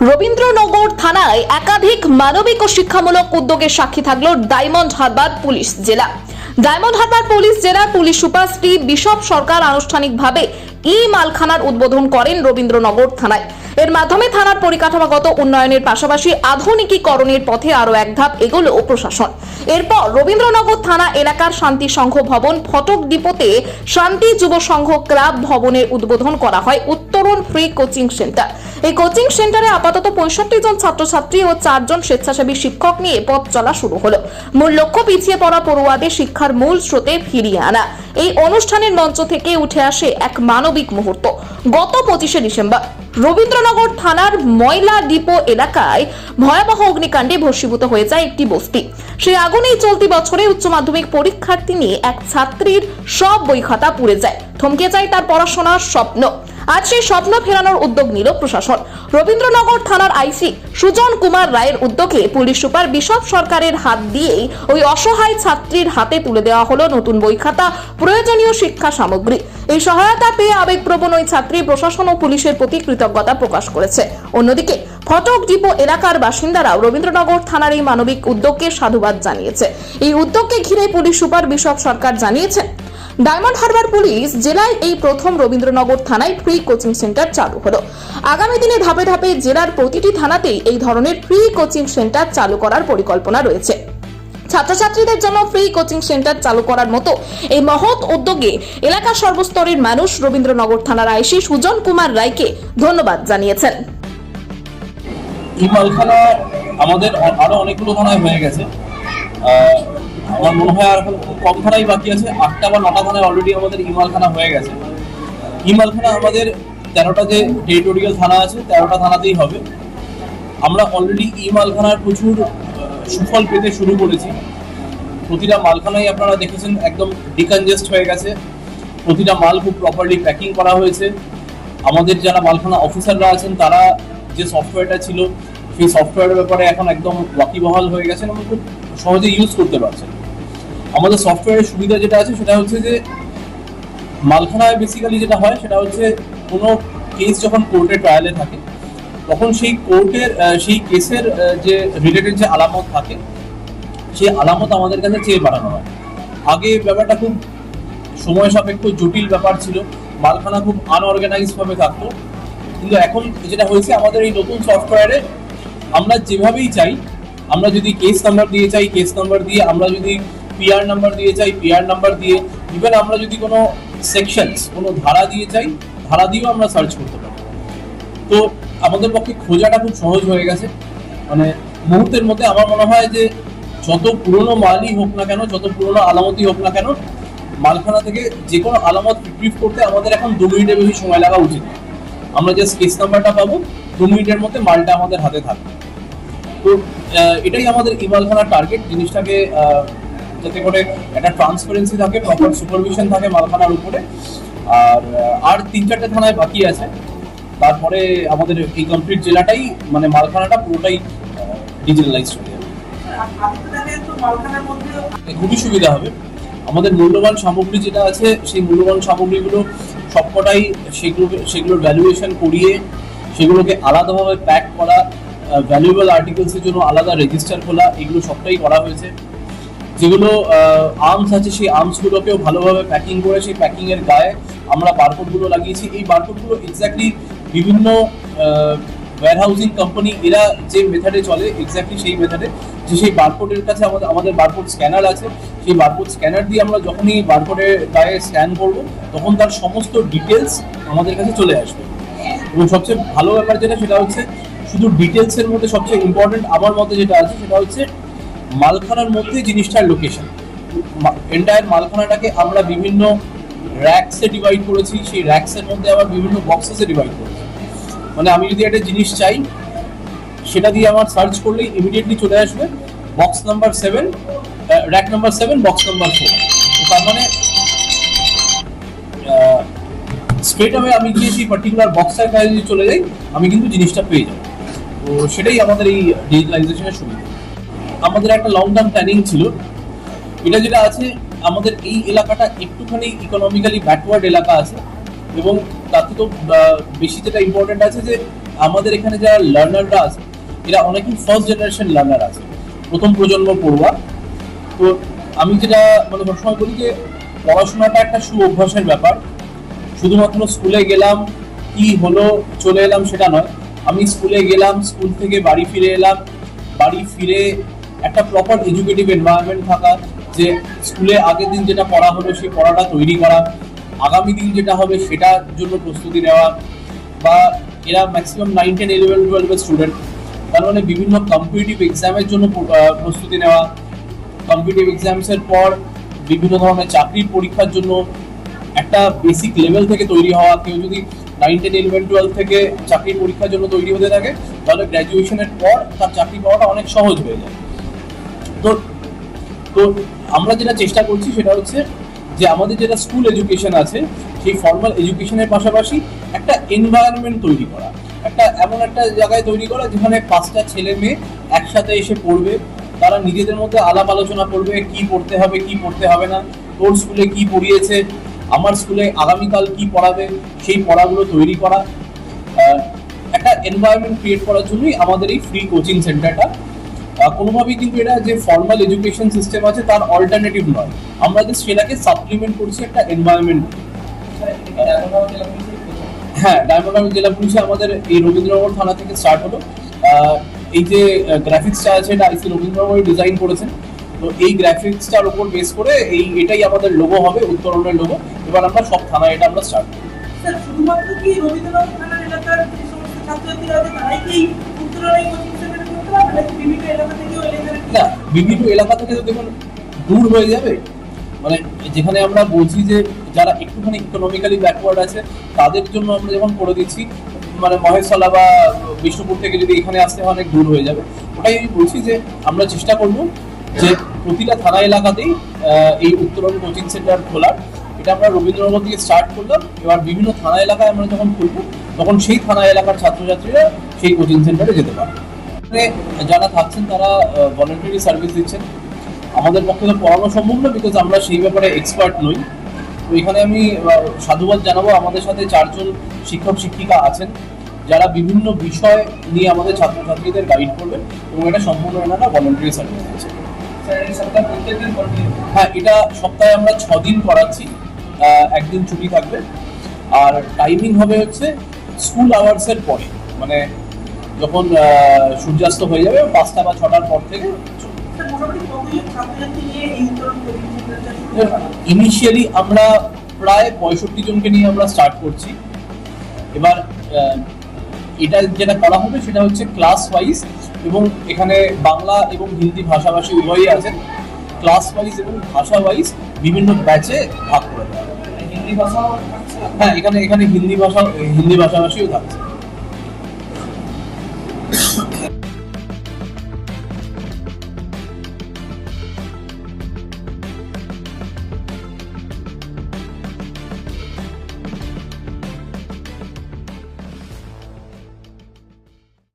রবীন্দ্রনগর থানায় একাধিক মানবিক ও শিক্ষামূলক উদ্যোগের সাক্ষী থাকলো ডায়মন্ড হারবার পুলিশ জেলা। ডায়মন্ড হারবার পুলিশ জেলার পুলিশ সুপার শ্রী বিশপ সরকার আনুষ্ঠানিকভাবে মালখানার উদ্বোধন করেন রবীন্দ্রনগর থানায়। এর মাধ্যমে থানার পরিকাঠামোগত উন্নয়নের পাশাপাশি আধুনিকীকরণের পথে আরো এক ধাপ এগোলো প্রশাসন। এরপর রবীন্দ্রনগর থানা এলাকার শান্তি সংঘ ভবন ফটক ডিপোতে শান্তি যুব সংঘ ক্লাব ভবনের উদ্বোধন করা হয় উত্তরণ ফ্রি কোচিং সেন্টার। এই কোচিং সেন্টারে আপাতত 65 জন ছাত্রছাত্রী ও 4 জন স্বেচ্ছাসেবী শিক্ষক নিয়ে পথ চলা শুরু হলো। মূল লক্ষ্য পিছিয়ে পড়া পড়ুয়াদের শিক্ষার মূল স্রোতে ফিরিয়ে আনা। এই অনুষ্ঠানের মঞ্চ থেকে উঠে আসে এক মানবিক মুহূর্ত। গত 25শে ডিসেম্বর রবীন্দ্রনগর থানার ময়লা ডিপো এলাকায় ভয়াবহ অগ্নিকাণ্ডে ভস্মীভূত হয়ে যায় একটি বস্তি। সেই আগুনেই চলতি বছরে উচ্চ মাধ্যমিক পরীক্ষার্থী নিয়ে এক ছাত্রীর সব বই খাতা পুড়ে যায়। থমকে যায় তার পড়াশোনার স্বপ্ন। আজ সেই স্বপ্ন ফেরানোর উদ্যোগ নিল প্রশাসন। রবীন্দ্রনগর থানার আইসি সুজন কুমার রায়ের উদ্যোগে পুলিশ সুপার বিশপ সরকারের হাত দিয়েই ওই অসহায় ছাত্রীর হাতে তুলে দেওয়া হলো নতুন বই খাতা, প্রয়োজনীয় শিক্ষা সামগ্রী। এই সহায়তা পেয়ে আবেগপ্রবণ ওই ছাত্রী প্রশাসন ও পুলিশের প্রতি কৃতজ্ঞতা প্রকাশ করেছে। অন্যদিকে ফটক ডিপো এলাকার বাসিন্দারাও রবীন্দ্রনগর থানার এই মানবিক উদ্যোগকে সাধুবাদ জানিয়েছে। এই উদ্যোগকে ঘিরে পুলিশ সুপার বিশপ সরকার জানিয়েছেন, ডায়মন্ড হারবার পুলিশ জেলায় এই প্রথম রবীন্দ্রনগর থানায় ফ্রি কোচিং সেন্টার চালু হলো। আগামী দিনে ধাপে ধাপে জেলার প্রতিটি থানাতেই এই ধরনের ফ্রি কোচিং সেন্টার চালু করার পরিকল্পনা রয়েছে। ছাত্রছাত্রীদের জন্য ফ্রি কোচিং সেন্টার চালু করার মতো এই মহৎ উদ্যোগে এলাকার সর্বস্তরের মানুষ রবীন্দ্রনগর থানার আইসি সুজন কুমার রায়কে ধন্যবাদ জানিয়েছেন। মালখানা আমাদের আরো অনেকগুলো থানায় হয়ে গেছে। আমার মনে হয় আর এখন খুব কম থানাই বাকি আছে। 8টা বা 9টা থানায় অলরেডি আমাদের মালখানা হয়ে গেছে। মালখানা আমাদের 13টা যে টেরিটোরিয়াল থানা আছে 13টা থানাতেই হবে। আমরা অলরেডি মালখানার প্রচুর সুফল পেতে শুরু করেছি। প্রতিটা মালখানাই আপনারা দেখেছেন একদম ডিকনজেস্ট হয়ে গেছে। প্রতিটা মাল খুব প্রপারলি প্যাকিং করা হয়েছে। আমাদের যারা মালখানা অফিসাররা আছেন তারা যে সফটওয়্যারটা ছিল সেই সফটওয়্যারের ব্যাপারে এখন একদম ওয়াকিবহাল হয়ে গেছেন এবং খুব সহজে ইউজ করতে পারছেন। আমাদের সফটওয়্যারের সুবিধা যেটা আছে সেটা হচ্ছে যে মালখানায় বেসিক্যালি যেটা হয় সেটা হচ্ছে কোনো কেস যখন কোর্টে ট্রায়ালে থাকে তখন সেই কোর্টের সেই কেসের যে রিলেটেড যে আলামত থাকে সেই আলামত আমাদের কাছে চেয়ে পাঠানো হয়। আগে ব্যাপারটা খুব সময় সাপেক্ষ জটিল ব্যাপার ছিল, মালখানা খুব আনঅর্গানাইজড ভাবে থাকতো। কিন্তু এখন যেটা হয়েছে আমাদের এই নতুন সফটওয়্যারে আমরা যেভাবেই চাই, আমরা যদি কেস নাম্বার দিয়ে চাই কেস নাম্বার দিয়ে, আমরা যদি পিআর নাম্বার দিয়ে চাই পিআর নাম্বার দিয়ে, ইভেন আমরা যদি কোনো সেকশনস কোনো ধারা দিয়ে চাই ধারা দিয়েও আমরা সার্চ করতে পারি। তো আমাদের পক্ষে খোঁজাটা খুব সহজ হয়ে গেছে। মানে মুহূর্তের মধ্যে আমার মনে হয় যে যত পুরনো মালই হোক না কেন, যত পুরনো আলামতই হোক না কেন, মালখানা থেকে যে কোনো আলামত রিট্রিভ করতে আমাদের এখন 2 মিনিটের বেশি সময় লাগা উচিত। আমরা জাস্ট কেস নাম্বারটা পাবো, 2 মিনিটের মধ্যে মালটা আমাদের হাতে থাকবে। তো এটাই আমাদের মালখানার টার্গেট, জিনিসটাকে যাতে করে একটা ট্রান্সপারেন্সি থাকে, প্রপার সুপারভিশন থাকে মালখানার উপরে। আর 3-4টে থানায় বাকি আছে, তারপরে আমাদের এই কমপ্লিট জেলাটাই মানে মালখানাটা পুরোটাই ডিজিটালাইজ হয়ে যাবে। খুবই সুবিধা হবে। আমাদের মূল্যবান সামগ্রী যেটা আছে সেই মূল্যবান সামগ্রীগুলো সবকটাই সেগুলোর ভ্যালুয়েশন করিয়ে সেগুলোকে আলাদাভাবে প্যাক করা, ভ্যালুয়েবল আর্টিকেলসের জন্য আলাদা রেজিস্টার খোলা, এগুলো সবটাই করা হয়েছে। যেগুলো আর্মস আছে সেই আর্মসগুলোকেও ভালোভাবে প্যাকিং করে সেই প্যাকিংয়ের গায়ে আমরা বারকোডগুলো লাগিয়েছি। এই বারকোডগুলো এক্স্যাক্টলি বিভিন্ন ওয়্যারহাউজিং কোম্পানি এরা যে মেথডে চলে এক্স্যাক্টলি সেই মেথডে, যে সেই বারকোডের কাছে আমাদের বারকোড স্ক্যানার আছে। সেই বারকোড স্ক্যানার দিয়ে আমরা যখনই বারকোডের গায়ে স্ক্যান করব তখন তার সমস্ত ডিটেলস আমাদের কাছে চলে আসবে। এবং সবচেয়ে ভালো ব্যাপার যেটা সেটা হচ্ছে শুধু ডিটেলসের মধ্যে সবচেয়ে ইম্পর্টেন্ট আমার মতে যেটা আছে সেটা হচ্ছে মালখানার মধ্যে জিনিসটার লোকেশন। এন্টায়ার মালখানাটাকে আমরা বিভিন্ন র্যাকসে ডিভাইড করেছি, সেই র্যাকসের মধ্যে আবার বিভিন্ন বক্সেসে ডিভাইড করেছি। মানে আমি যদি একটা জিনিস চাই সেটা দিয়ে আমার সার্চ করলেই ইমিডিয়েটলি চলে আসবে box number 7, rack number 7, box number 4। তো তার মানে স্ট্রেট আওয়ে আমি গিয়ে সেই পার্টিকুলার বক্সের কাছে যদি চলে যাই আমি কিন্তু জিনিসটা পেয়ে যাবো। তো সেটাই আমাদের এই ডিজিটালাইজেশনের সুবিধা। আমাদের একটা লং টার্ম প্ল্যানিং ছিল। এটা যেটা আছে আমাদের এই এলাকাটা একটুখানি ইকোনমিক্যালি ব্যাকওয়ার্ড এলাকা আছে। এবং তার থেকে বেশি যেটা ইম্পর্টেন্ট আছে যে আমাদের এখানে যারা লার্নাররা আছে এরা অনেকেই ফার্স্ট জেনারেশন লার্নার আছে, প্রথম প্রজন্ম পড়ুয়া। তো আমি যেটা মানে সবসময় বলি যে পড়াশোনাটা একটা অভ্যাসের ব্যাপার। শুধুমাত্র স্কুলে গেলাম, কি হলো, চলে এলাম সেটা নয়। আমি স্কুলে গেলাম, স্কুল থেকে বাড়ি ফিরে এলাম, বাড়ি ফিরে একটা প্রপার এডুকেটিভ এনভায়রনমেন্ট থাকা, যে স্কুলে আগের দিন যেটা পড়া হলো সেই পড়াটা তৈরি করা, আগামী দিন যেটা হবে সেটার জন্য প্রস্তুতি নেওয়া। বা এরা ম্যাক্সিমাম 9, 10, 11, 12 স্টুডেন্ট, তার মানে বিভিন্ন কম্পিটিটিভ এক্সামের জন্য প্রস্তুতি নেওয়া, কম্পিটিটিভ এক্সামসের পর বিভিন্ন ধরনের চাকরির পরীক্ষার জন্য একটা বেসিক লেভেল থেকে তৈরি হওয়া। কেউ যদি 9, 10, 11, 12 থেকে চাকরির পরীক্ষার জন্য তৈরি হতে থাকে তাহলে গ্র্যাজুয়েশনের পর তার চাকরি পাওয়াটা অনেক সহজ হয়ে যায়। তো তো আমরা যেটা চেষ্টা করছি সেটা হচ্ছে যে আমাদের যেটা স্কুল এডুকেশন আছে সেই ফর্মাল এডুকেশনের পাশাপাশি একটা এনভায়রনমেন্ট তৈরি করা, একটা এমন একটা জায়গায় তৈরি করা যেখানে 5টা ছেলে মেয়ে একসাথে এসে পড়বে, তারা নিজেদের মধ্যে আলাপ আলোচনা করবে কি পড়তে হবে কি পড়তে হবে না, তোর স্কুলে কি পড়িয়েছে, আমার স্কুলে আগামীকাল কি পড়াবে, সেই পড়াগুলো তৈরি করা, একটা এনভায়রনমেন্ট ক্রিয়েট করার জন্যই আমাদের এই ফ্রি কোচিং সেন্টারটা। কোনোভাবেই কিন্তু এটা যে ফর্মাল এডুকেশন সিস্টেম আছে তার অল্টারনেটিভ নয়, আমরা যে সেটাকে সাপ্লিমেন্ট করছি একটা এনভায়রনমেন্ট। হ্যাঁ, ডায়মন্ড হারবার জেলা পুলিশে আমাদের এই রবীন্দ্রনগর থানা থেকে স্টার্ট হলো। এই যে গ্রাফিক্সটা আছে এটা আইসি রবীন্দ্রনগর ডিজাইন করেছেন। তো এই গ্রাফিক্সটার উপর বেস করে এটাই আমাদের লোগো হবে, উত্তরণের লোগো। এবার আমরা সব থানায় এটা আমরা স্টার্ট করব। স্যার, শুধুমাত্র কি রবীন্দ্রনাথ থানার এলাকার যে সমস্ত ছাত্রছাত্রীরা আছে তারাই কি উত্তরণের কোচিং সেন্টারে করতে পারবে, নাকি বিভিন্ন এলাকা থেকেও এলাকার? না, বিভিন্ন এলাকা থেকে তো দেখুন দূর হয়ে যাবে, মানে যেখানে আমরা বলছি যে যারা একটুখানি ইকোনমিক্যালি ব্যাকওয়ার্ড আছে তাদের জন্য আমরা যখন করে দিচ্ছি, মানে মহেশতলা বা বিষ্ণুপুর থেকে যদি এখানে আসতে হয় অনেক দূর হয়ে যাবে। ওটাই আমি বলছি যে আমরা চেষ্টা করব যে প্রতিটা থানা এলাকাতেই এই উত্তরণ কোচিং সেন্টার খোলার। এটা আমরা রবীন্দ্রনগর থেকে স্টার্ট করলাম, এবার বিভিন্ন থানা এলাকায় আমরা যখন খুলবো তখন সেই থানা এলাকার ছাত্রছাত্রীরা সেই কোচিং সেন্টারে যেতে পারে। যারা থাকছেন তারা ভলেন্টারি সার্ভিস দিচ্ছেন। আমাদের পক্ষে তো পড়ানো সম্ভব না, বিকজ আমরা সেই ব্যাপারে এক্সপার্ট নই। তো এখানে আমি সাধুবাদ জানাবো, আমাদের সাথে 4 জন শিক্ষক শিক্ষিকা আছেন যারা বিভিন্ন বিষয় নিয়ে আমাদের ছাত্রছাত্রীদের গাইড করবেন, এবং এটা সম্পূর্ণ এনারা ভলেন্টারি সার্ভিস দিচ্ছেন। হ্যাঁ, এটা সপ্তাহে আমরা 6 দিন করাচ্ছি, একদিন ছুটি থাকবে। আর টাইমিং হবে হচ্ছে স্কুল আওয়ার্সের পরে, মানে যখন সূর্যাস্ত হয়ে যাবে 5টা বা 6টার পর থেকে। স্যার, মোটামুটি কতজন ছাত্রছাত্রী নিয়ে এই উত্তরণ কোচিং সেন্টারটা শুরু করা? ইনিশিয়ালি আমরা প্রায় 65 জনকে নিয়ে আমরা স্টার্ট করছি। এবার এটা যেটা করা হবে সেটা হচ্ছে ক্লাস ওয়াইজ, এবং এখানে বাংলা এবং হিন্দি ভাষাভাষী উভয়ই আছেন। ক্লাস ওয়াইজ এবং ভাষা ওয়াইজ বিভিন্ন ব্যাচে ভাগ করে দেওয়া হবে। হিন্দি ভাষাও থাকছে? হ্যাঁ, এখানে হিন্দি ভাষাভাষীও থাকছে।